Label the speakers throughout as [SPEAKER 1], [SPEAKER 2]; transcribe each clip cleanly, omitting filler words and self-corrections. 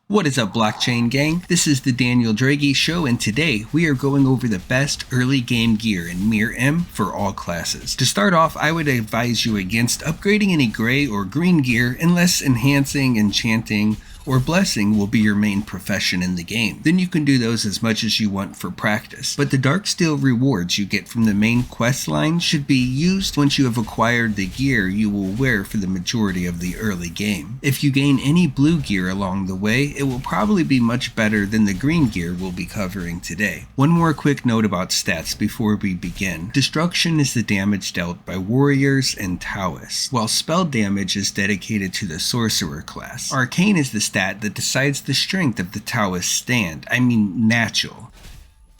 [SPEAKER 1] What is up, blockchain gang? This is the Daniel Draghi Show, and today we are going over the best early game gear in MIR M for all classes. To start off, I would advise you against upgrading any gray or green gear unless enhancing, enchanting, or blessing will be your main profession in the game. Then you can do those as much as you want for practice. But the dark steel rewards you get from the main quest line should be used once you have acquired the gear you will wear for the majority of the early game. If you gain any blue gear along the way, it will probably be much better than the green gear we'll be covering today. One more quick note about stats before we begin. Destruction is the damage dealt by warriors and Taoists, while spell damage is dedicated to the sorcerer class. Arcane is the stat that decides the strength of the Taoist stand, natural.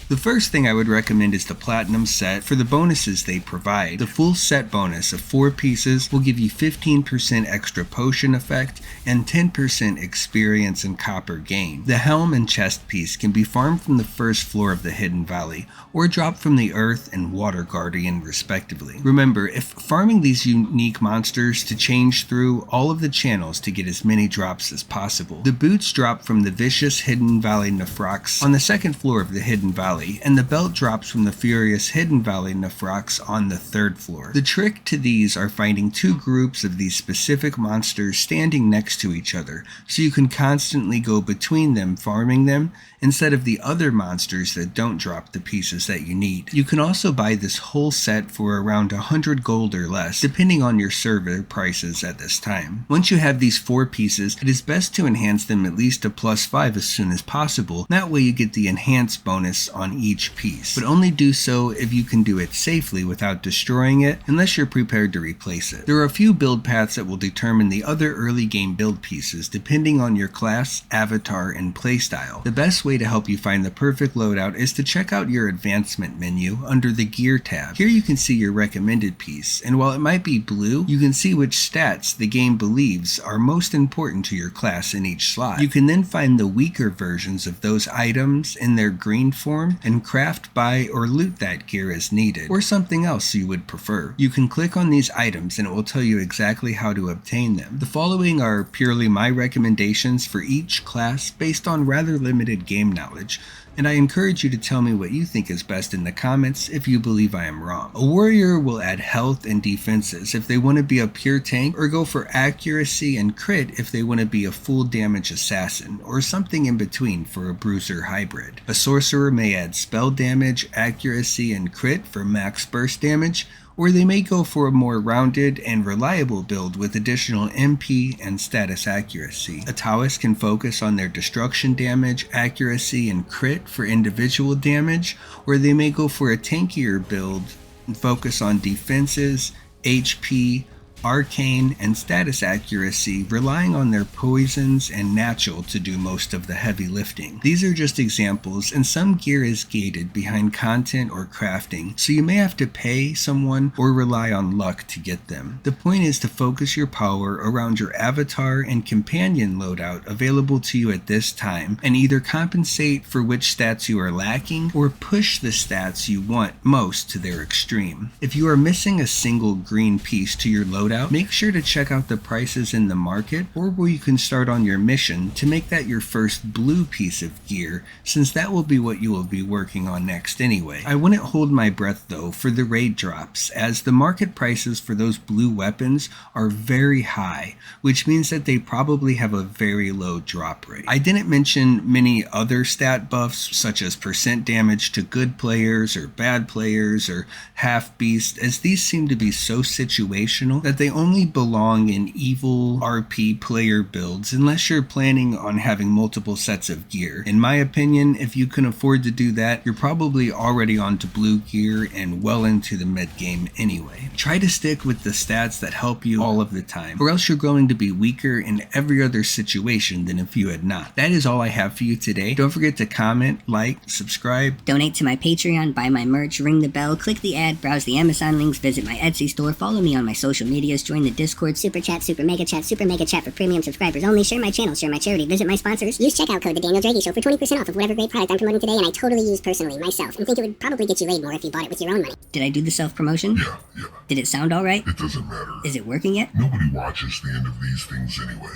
[SPEAKER 1] The first thing I would recommend is the Platinum set for the bonuses they provide. The full set bonus of 4 pieces will give you 15% extra potion effect and 10% experience and copper gain. The helm and chest piece can be farmed from the first floor of the Hidden Valley or dropped from the Earth and Water Guardian respectively. Remember, if farming these unique monsters to change through all of the channels to get as many drops as possible. The boots drop from the vicious Hidden Valley Nefrox on the second floor of the Hidden Valley, and the belt drops from the furious Hidden Valley Nefrox on the 3rd floor. The trick to these are finding 2 groups of these specific monsters standing next to each other, so you can constantly go between them farming them instead of the other monsters that don't drop the pieces that you need. You can also buy this whole set for around 100 gold or less, depending on your server prices at this time. Once you have these 4 pieces, it is best to enhance them at least to +5 as soon as possible. That way you get the enhanced bonus on each piece, but only do so if you can do it safely without destroying it, unless you're prepared to replace it. There are a few build paths that will determine the other early game build pieces depending on your class, avatar, and playstyle. The best way to help you find the perfect loadout is to check out your advancement menu under the gear tab. Here you can see your recommended piece, and while it might be blue, you can see which stats the game believes are most important to your class in each slot. You can then find the weaker versions of those items in their green form and craft, buy, or loot that gear as needed, or something else you would prefer. You can click on these items and it will tell you exactly how to obtain them. The following are purely my recommendations for each class based on rather limited game knowledge, and I encourage you to tell me what you think is best in the comments if you believe I am wrong. A warrior will add health and defenses if they want to be a pure tank, or go for accuracy and crit if they want to be a full damage assassin, or something in between for a bruiser hybrid. A sorcerer may add spell damage, accuracy, and crit for max burst damage, or they may go for a more rounded and reliable build with additional MP and status accuracy. A Taoist can focus on their destruction damage, accuracy, and crit for individual damage, or they may go for a tankier build and focus on defenses, HP, arcane, and status accuracy, relying on their poisons and natural to do most of the heavy lifting. These are just examples, and some gear is gated behind content or crafting, so you may have to pay someone or rely on luck to get them. The point is to focus your power around your avatar and companion loadout available to you at this time, and either compensate for which stats you are lacking or push the stats you want most to their extreme. If you are missing a single green piece to your loadout, make sure to check out the prices in the market or where you can start on your mission to make that your first blue piece of gear, since that will be what you will be working on next anyway. I wouldn't hold my breath though for the raid drops, as the market prices for those blue weapons are very high, which means that they probably have a very low drop rate. I didn't mention many other stat buffs such as percent damage to good players or bad players or half beast, as these seem to be so situational that they only belong in evil RP player builds unless you're planning on having multiple sets of gear. In my opinion, if you can afford to do that, you're probably already onto blue gear and well into the mid game anyway. Try to stick with the stats that help you all of the time, or else you're going to be weaker in every other situation than if you had not. That is all I have for you today. Don't forget to comment, like, subscribe,
[SPEAKER 2] donate to my Patreon, buy my merch, ring the bell, click the ad, browse the Amazon links, visit my Etsy store, follow me on my social media, join the Discord,
[SPEAKER 3] super chat for premium subscribers only, share my channel, share my charity, visit my sponsors, use checkout code The Daniel Draghi Show for 20% off of whatever great product I'm promoting today, and I totally use personally myself, and think it would probably get you laid more if you bought it with your own money.
[SPEAKER 2] Did I do the self-promotion?
[SPEAKER 4] Yeah.
[SPEAKER 2] Did it sound alright?
[SPEAKER 4] It doesn't matter.
[SPEAKER 2] Is it working yet?
[SPEAKER 4] Nobody watches the end of these things anyway.